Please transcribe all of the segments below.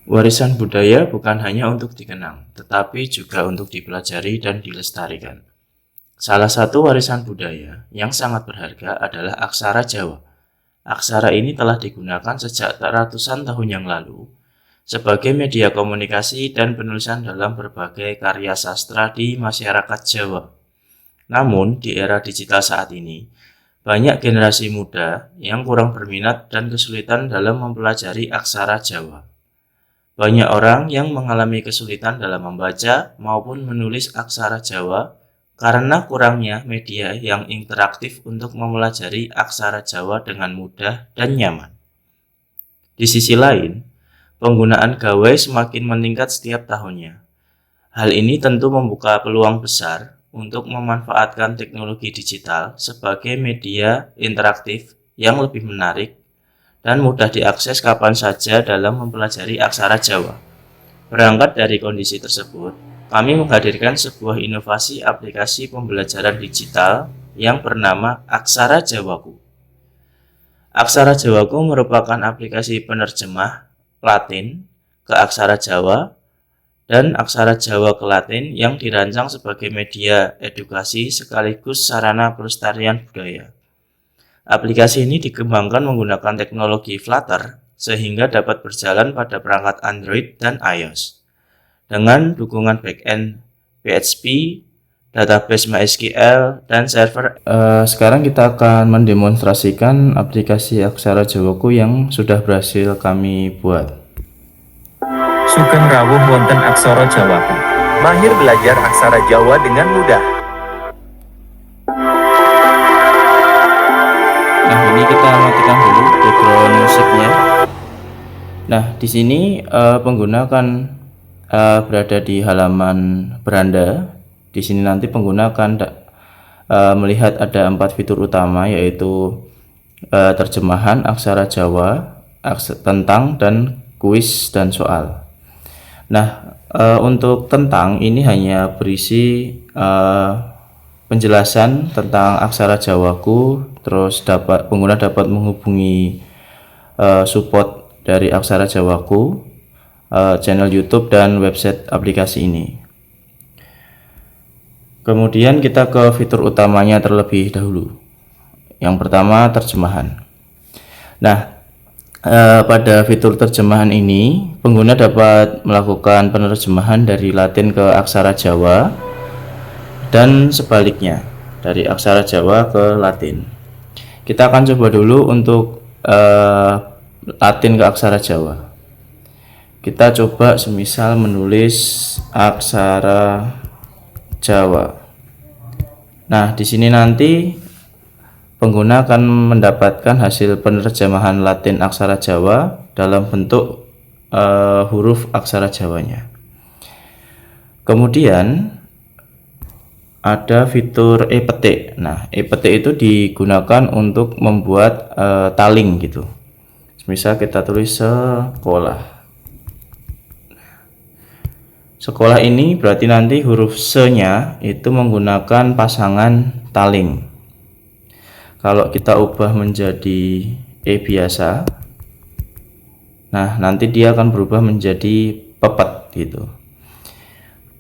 Warisan budaya bukan hanya untuk dikenang, tetapi juga untuk dipelajari dan dilestarikan. Salah satu warisan budaya yang sangat berharga adalah aksara Jawa. Aksara ini telah digunakan sejak ratusan tahun yang lalu sebagai media komunikasi dan penulisan dalam berbagai karya sastra di masyarakat Jawa. Namun, di era digital saat ini, banyak generasi muda yang kurang berminat dan kesulitan dalam mempelajari aksara Jawa. Banyak orang yang mengalami kesulitan dalam membaca maupun menulis aksara Jawa karena kurangnya media yang interaktif untuk mempelajari aksara Jawa dengan mudah dan nyaman. Di sisi lain, penggunaan gawai semakin meningkat setiap tahunnya. Hal ini tentu membuka peluang besar untuk memanfaatkan teknologi digital sebagai media interaktif yang lebih menarik dan mudah diakses kapan saja dalam mempelajari aksara Jawa. Berangkat dari kondisi tersebut, kami menghadirkan sebuah inovasi aplikasi pembelajaran digital yang bernama Aksara Jawaku. Aksara Jawaku merupakan aplikasi penerjemah Latin ke aksara Jawa dan aksara Jawa ke Latin yang dirancang sebagai media edukasi sekaligus sarana pelestarian budaya. Aplikasi ini dikembangkan menggunakan teknologi Flutter sehingga dapat berjalan pada perangkat Android dan iOS. Dengan dukungan backend PHP, database MySQL, dan server. Sekarang kita akan mendemonstrasikan aplikasi Aksara Jawaku yang sudah berhasil kami buat. Sugeng rawuh wonten aksara Jawaku. Mahir belajar aksara Jawa dengan mudah. Nah, ini kita matikan dulu background musiknya. Nah, di sini pengguna akan berada di halaman beranda. Di sini nanti pengguna akan melihat ada 4 fitur utama, yaitu terjemahan aksara Jawa, tentang, dan kuis dan soal. Nah, untuk tentang ini hanya berisi penjelasan tentang aksara Jawaku, terus pengguna dapat menghubungi support dari aksara Jawaku, channel YouTube, dan website aplikasi ini. Kemudian kita ke fitur utamanya terlebih dahulu. Yang pertama, terjemahan. Nah, pada fitur terjemahan ini, pengguna dapat melakukan penerjemahan dari Latin ke aksara Jawa dan sebaliknya, dari aksara Jawa ke Latin. Kita akan coba dulu untuk Latin ke aksara Jawa. Kita coba semisal menulis aksara Jawa. Nah, di sini nanti pengguna akan mendapatkan hasil penerjemahan Latin aksara Jawa dalam bentuk huruf aksara Jawanya. Kemudian ada fitur e-petik. Nah, e-petik itu digunakan untuk membuat taling gitu. Misal kita tulis sekolah. Sekolah ini berarti nanti huruf se-nya itu menggunakan pasangan taling. Kalau kita ubah menjadi e biasa, nah nanti dia akan berubah menjadi pepet gitu.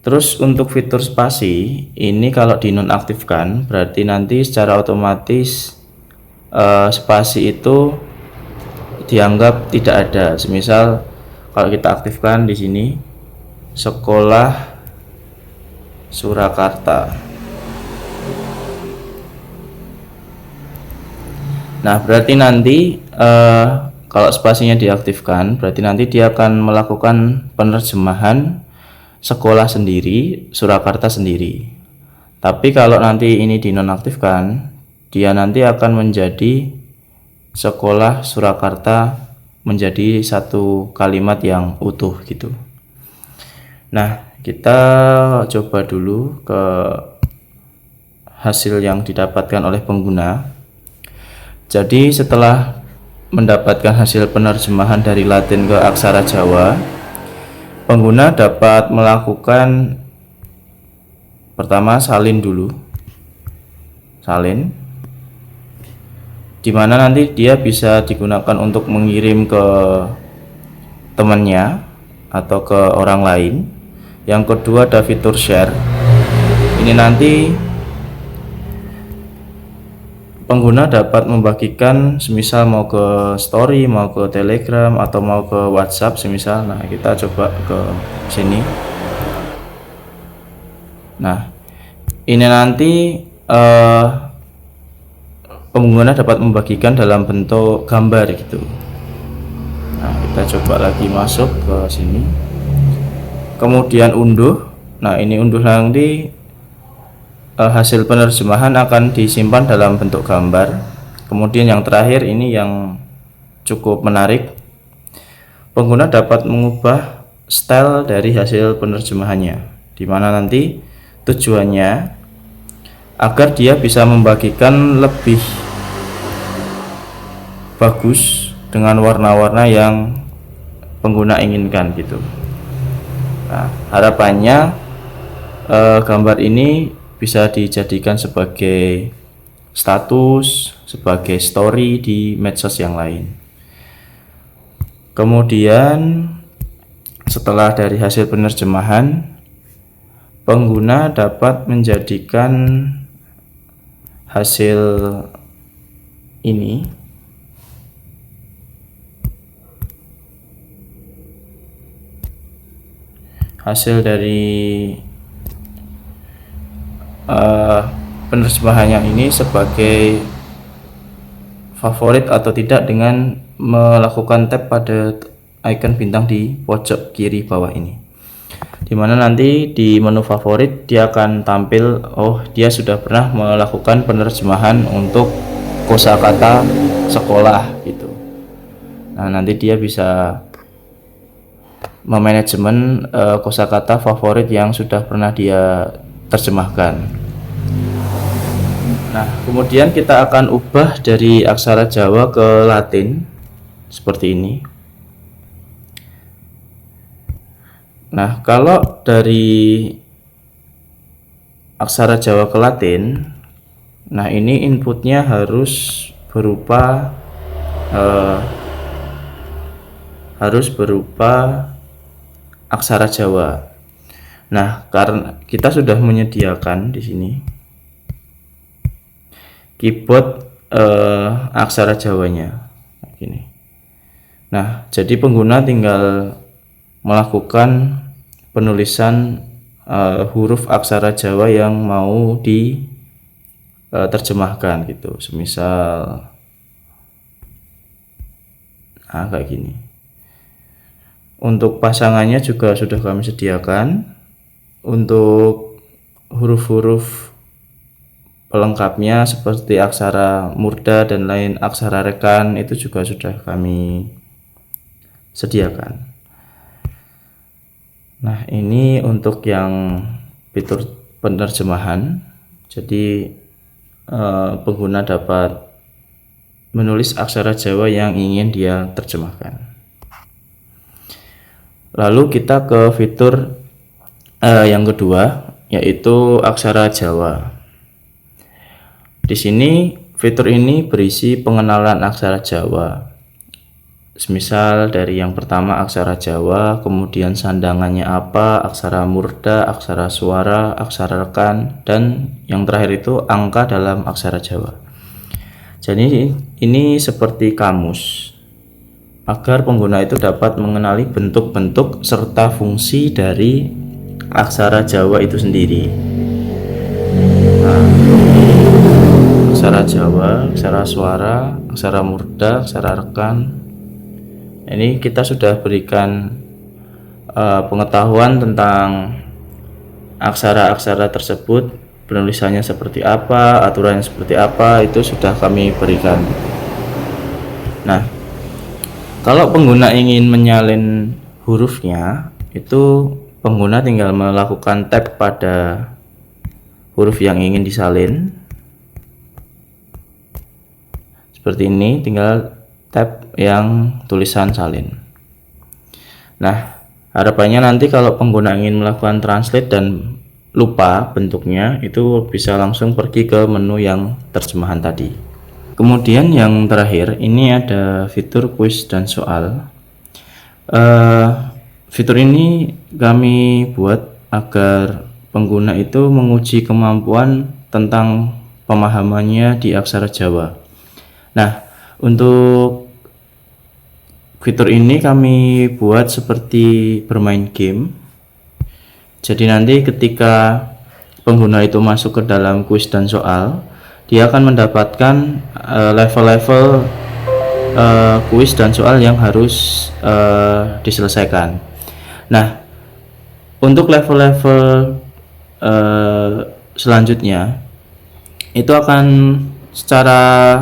Terus untuk fitur spasi ini kalau dinonaktifkan berarti nanti secara otomatis spasi itu dianggap tidak ada. Semisal kalau kita aktifkan di sini sekolah Surakarta. Nah, berarti nanti kalau spasinya diaktifkan, berarti nanti dia akan melakukan penerjemahan sekolah sendiri, Surakarta sendiri. Tapi kalau nanti ini dinonaktifkan, dia nanti akan menjadi sekolah Surakarta menjadi satu kalimat yang utuh gitu. Nah, kita coba dulu ke hasil yang didapatkan oleh pengguna. Jadi setelah mendapatkan hasil penerjemahan dari Latin ke aksara Jawa, pengguna dapat melakukan pertama salin dulu. Salin dimana nanti dia bisa digunakan untuk mengirim ke temannya atau ke orang lain. Yang kedua ada fitur share. Ini nanti pengguna dapat membagikan semisal mau ke story, mau ke Telegram, atau mau ke WhatsApp semisal. Nah, kita coba ke sini. Nah, ini nanti pengguna dapat membagikan dalam bentuk gambar gitu. Nah, kita coba lagi masuk ke sini. Kemudian unduh. Nah, ini unduh nanti hasil penerjemahan akan disimpan dalam bentuk gambar. Kemudian yang terakhir ini yang cukup menarik, pengguna dapat mengubah style dari hasil penerjemahannya, di mana nanti tujuannya agar dia bisa membagikan lebih bagus dengan warna-warna yang pengguna inginkan gitu. Nah, harapannya gambar ini bisa dijadikan sebagai status, sebagai story di medsos yang lain. Kemudian setelah dari hasil penerjemahan, pengguna dapat menjadikan hasil ini hasil dari penerjemahan yang ini sebagai favorit atau tidak dengan melakukan tap pada icon bintang di pojok kiri bawah ini, dimana nanti di menu favorit dia akan tampil, oh dia sudah pernah melakukan penerjemahan untuk kosakata sekolah gitu. Nah, nanti dia bisa memanajemen kosakata favorit yang sudah pernah dia terjemahkan. Nah, kemudian kita akan ubah dari aksara Jawa ke Latin seperti ini. Nah, kalau dari aksara Jawa ke Latin, nah ini inputnya harus berupa aksara Jawa. Nah, karena kita sudah menyediakan di sini keyboard aksara Jawanya gini. Nah, jadi pengguna tinggal melakukan penulisan huruf aksara Jawa yang mau diterjemahkan gitu. Semisal kayak gini. Untuk pasangannya juga sudah kami sediakan. Untuk huruf-huruf pelengkapnya seperti aksara murda dan lain aksara rekan itu juga sudah kami sediakan. Nah, ini untuk yang fitur penerjemahan. Jadi pengguna dapat menulis aksara Jawa yang ingin dia terjemahkan. Lalu kita ke fitur yang kedua, yaitu aksara Jawa. Di sini fitur ini berisi pengenalan aksara Jawa. Semisal dari yang pertama aksara Jawa, kemudian sandangannya apa, aksara murda, aksara suara, aksara rekan, dan yang terakhir itu angka dalam aksara Jawa. Jadi ini seperti kamus, agar pengguna itu dapat mengenali bentuk-bentuk serta fungsi dari aksara Jawa itu sendiri. Nah, aksara Jawa, aksara suara, aksara murda, aksara rekan. Ini kita sudah berikan pengetahuan tentang aksara-aksara tersebut, penulisannya seperti apa, aturannya seperti apa, itu sudah kami berikan. Nah, kalau pengguna ingin menyalin hurufnya, itu pengguna tinggal melakukan tap pada huruf yang ingin disalin seperti ini, tinggal tap yang tulisan salin. Nah, harapannya nanti kalau pengguna ingin melakukan translate dan lupa bentuknya, itu bisa langsung pergi ke menu yang terjemahan tadi. Kemudian yang terakhir ini ada fitur kuis dan soal. Fitur ini kami buat agar pengguna itu menguji kemampuan tentang pemahamannya di aksara Jawa. Nah, untuk fitur ini kami buat seperti bermain game. Jadi nanti ketika pengguna itu masuk ke dalam kuis dan soal, dia akan mendapatkan level-level kuis dan soal yang harus diselesaikan. Nah, untuk level-level selanjutnya itu akan secara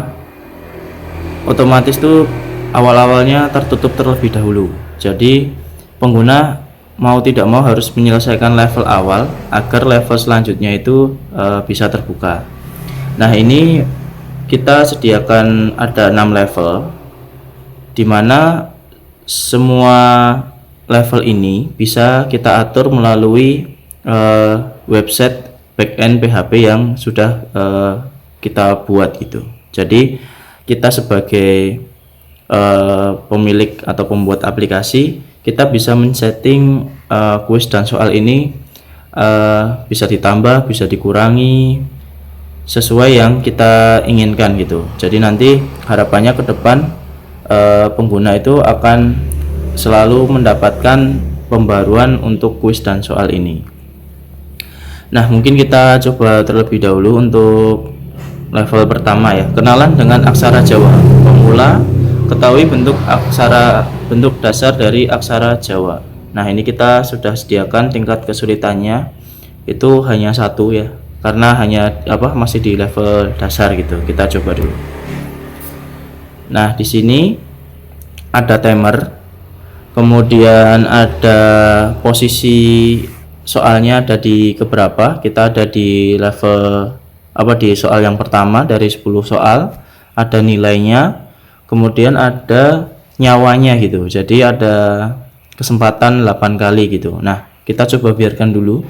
otomatis tuh awal-awalnya tertutup terlebih dahulu. Jadi pengguna mau tidak mau harus menyelesaikan level awal agar level selanjutnya itu bisa terbuka. Nah, ini kita sediakan ada 6 level, dimana semua level ini bisa kita atur melalui website backend PHP yang sudah kita buat gitu. Jadi kita sebagai pemilik atau pembuat aplikasi, kita bisa men-setting kuis dan soal ini bisa ditambah, bisa dikurangi sesuai yang kita inginkan gitu. Jadi nanti harapannya ke depan pengguna itu akan selalu mendapatkan pembaruan untuk kuis dan soal ini. Nah, mungkin kita coba terlebih dahulu untuk level pertama ya, kenalan dengan aksara Jawa. Pemula ketahui bentuk dasar dari aksara Jawa. Nah, ini kita sudah sediakan tingkat kesulitannya itu hanya 1 ya, karena masih di level dasar gitu. Kita coba dulu. Nah, di sini ada timer, kemudian ada posisi soalnya ada di keberapa. Kita ada di level di soal yang pertama dari 10 soal, ada nilainya, kemudian ada nyawanya gitu. Jadi ada kesempatan 8 kali gitu. Nah, kita coba biarkan dulu.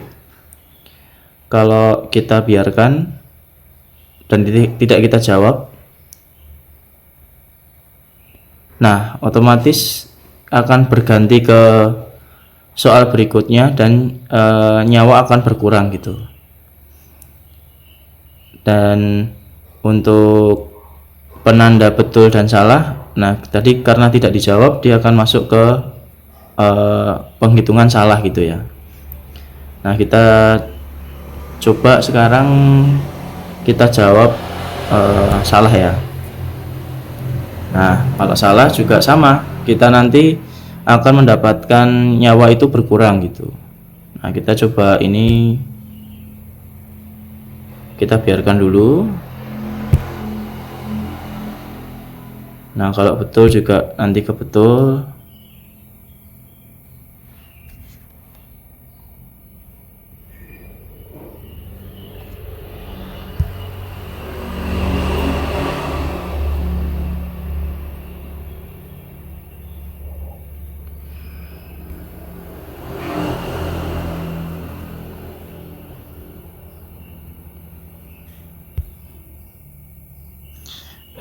Kalau kita biarkan dan tidak kita jawab, nah otomatis akan berganti ke soal berikutnya dan nyawa akan berkurang gitu. Dan untuk penanda betul dan salah, nah tadi karena tidak dijawab, dia akan masuk ke penghitungan salah gitu ya. Nah, kita coba sekarang kita jawab salah ya. Nah, kalau salah juga sama, kita nanti akan mendapatkan nyawa itu berkurang gitu. Nah, kita coba ini, kita biarkan dulu. Nah, kalau betul juga nanti ke betul.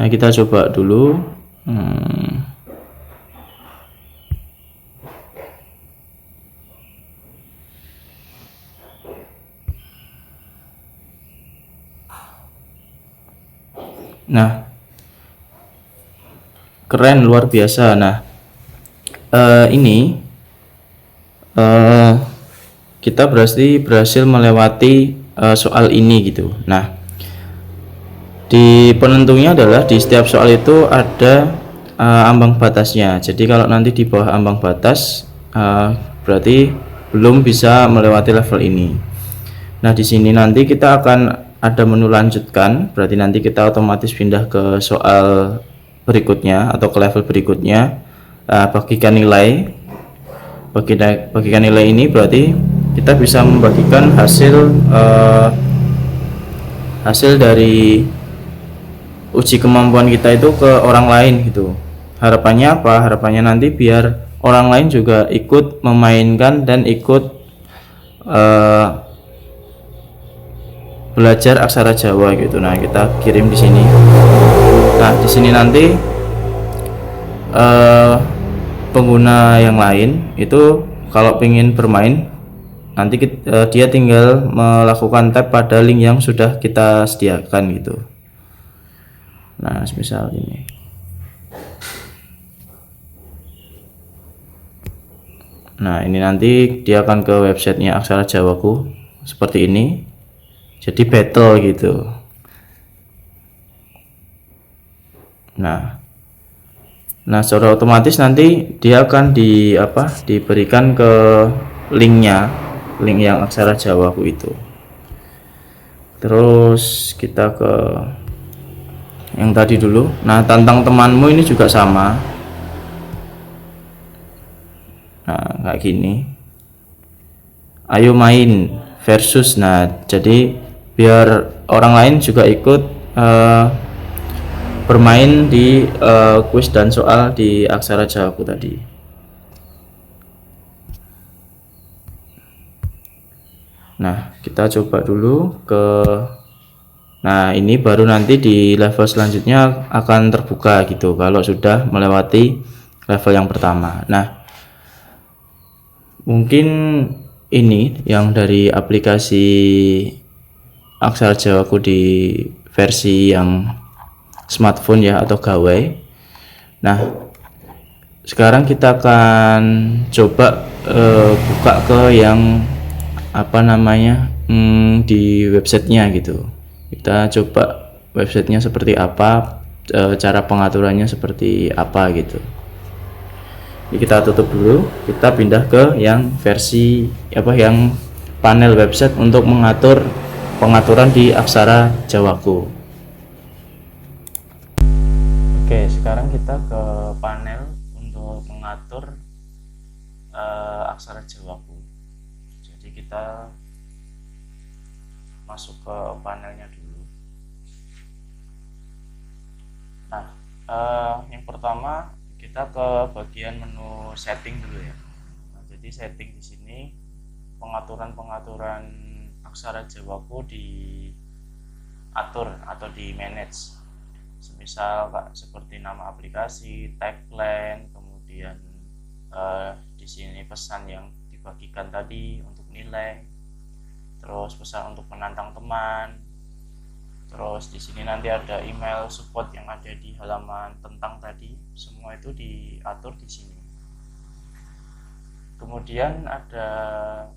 Nah, kita coba dulu. Nah, keren, luar biasa. Nah, ini kita berhasil melewati soal ini gitu. Nah, di penentunya adalah di setiap soal itu ada ambang batasnya. Jadi kalau nanti di bawah ambang batas berarti belum bisa melewati level ini. Nah, di sini nanti kita akan ada menu lanjutkan, berarti nanti kita otomatis pindah ke soal berikutnya atau ke level berikutnya. Bagikan nilai. Bagikan nilai ini berarti kita bisa membagikan hasil dari uji kemampuan kita itu ke orang lain gitu. Harapannya apa? Harapannya nanti biar orang lain juga ikut memainkan dan ikut belajar aksara Jawa gitu. Nah, kita kirim di sini. Nah, di sini nanti pengguna yang lain itu kalau ingin bermain, nanti dia tinggal melakukan tap pada link yang sudah kita sediakan gitu. Nah, misal ini. Nah, ini nanti dia akan ke websitenya Aksara Jawaku seperti ini. Jadi battle gitu. Nah, secara otomatis nanti dia akan diberikan ke link yang Aksara Jawaku itu. Terus kita ke yang tadi dulu. Nah, tantang temanmu ini juga sama. Nah, kayak gini. Ayo main versus. Nah, jadi biar orang lain juga ikut bermain di kuis dan soal di Aksara Jawaku tadi. Nah, kita coba dulu ke. Nah, ini baru nanti di level selanjutnya akan terbuka gitu kalau sudah melewati level yang pertama. Nah, mungkin ini yang dari aplikasi Aksara Jawaku di versi yang smartphone ya, atau gawai. Nah, sekarang kita akan coba buka ke yang di websitenya gitu. Kita coba websitenya seperti apa, cara pengaturannya seperti apa gitu. Jadi kita tutup dulu, kita pindah ke yang versi yang panel website untuk mengatur pengaturan di Aksara Jawaku. Oke, sekarang kita ke panel untuk mengatur Aksara Jawaku. Jadi kita masuk ke panelnya dulu. Nah, yang pertama kita ke bagian menu setting dulu ya. Nah, jadi setting di sini pengaturan Aksara Jawaku diatur atau di manage. Semisal seperti nama aplikasi, tagline, kemudian di sini pesan yang dibagikan tadi untuk nilai, terus pesan untuk menantang teman. Terus di sini nanti ada email support yang ada di halaman tentang tadi, semua itu diatur di sini. Kemudian ada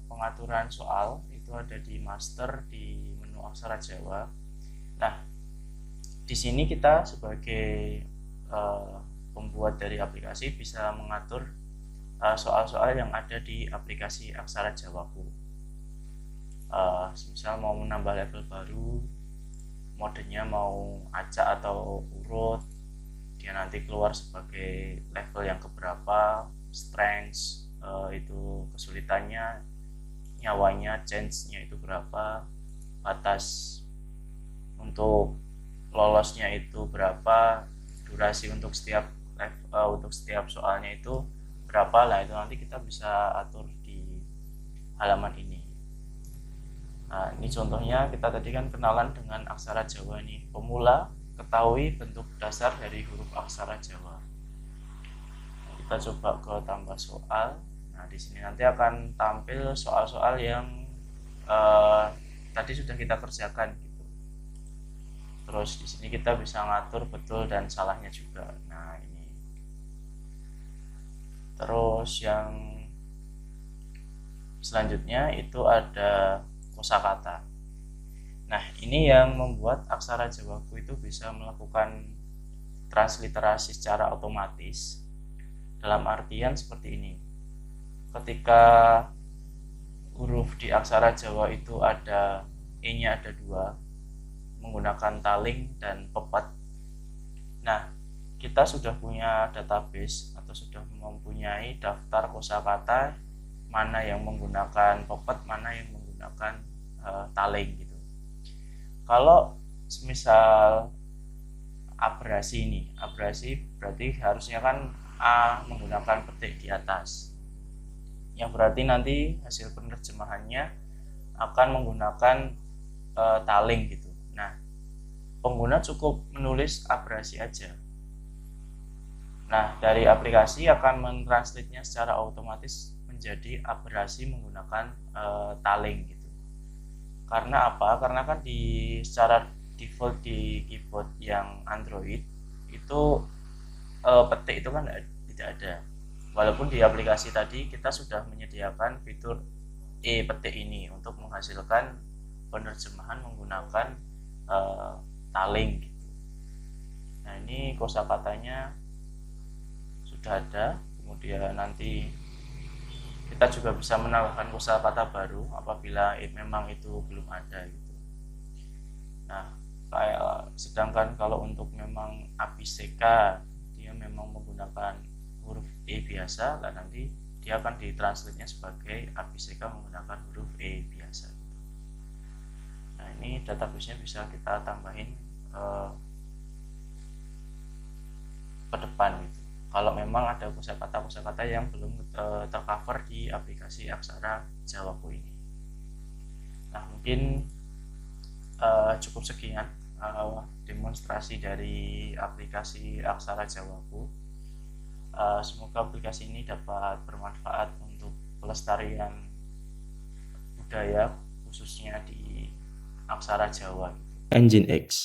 pengaturan soal, itu ada di master di menu Aksara Jawa. Nah, di sini kita sebagai pembuat dari aplikasi bisa mengatur soal-soal yang ada di aplikasi Aksara Jawaku. Misal mau menambah level baru, modenya mau acak atau urut, dia nanti keluar sebagai level yang keberapa, strength itu kesulitannya, nyawanya, chance-nya itu berapa, batas untuk lolosnya itu berapa, durasi untuk setiap soalnya itu berapa lah, itu nanti kita bisa atur di halaman ini. Nah, ini contohnya kita tadi kan kenalan dengan Aksara Jawa ini. Pemula, ketahui bentuk dasar dari huruf Aksara Jawa. Nah, kita coba ke tambah soal. Nah, di sini nanti akan tampil soal-soal yang tadi sudah kita kerjakan gitu. Terus di sini kita bisa ngatur betul dan salahnya juga. Nah, ini. Terus yang selanjutnya itu ada kosakata. Nah, ini yang membuat Aksara Jawaku itu bisa melakukan transliterasi secara otomatis. Dalam artian seperti ini. Ketika huruf di Aksara Jawa itu ada E-nya ada 2, menggunakan taling dan pepat. Nah, kita sudah punya database atau sudah mempunyai daftar kosakata mana yang menggunakan pepat, mana yang menggunakan taling gitu. Kalau misal abrasi berarti harusnya kan A menggunakan petik di atas, yang berarti nanti hasil penerjemahannya akan menggunakan taling gitu. Nah, pengguna cukup menulis abrasi aja. Nah, dari aplikasi akan mentranslate-nya secara otomatis menjadi aberasi menggunakan taling gitu. Karena apa? Karena kan secara default di keyboard yang Android itu petik itu kan tidak ada. Walaupun di aplikasi tadi kita sudah menyediakan fitur petik ini untuk menghasilkan penerjemahan menggunakan taling gitu. Nah, ini kosakatanya sudah ada. Kemudian nanti kita juga bisa menambahkan kosakata baru apabila memang itu belum ada gitu. Nah, sedangkan kalau untuk memang ABCK dia memang menggunakan huruf E biasa, dan nanti dia akan ditranslate-nya sebagai ABCK menggunakan huruf E biasa. Nah, ini database-nya bisa kita tambahin ke depan gitu. Kalau memang ada kosakata yang belum tercover di aplikasi Aksara Jawaku ini. Nah, mungkin cukup sekian demonstrasi dari aplikasi Aksara Jawaku. Semoga aplikasi ini dapat bermanfaat untuk pelestarian budaya khususnya di aksara Jawa. Engine X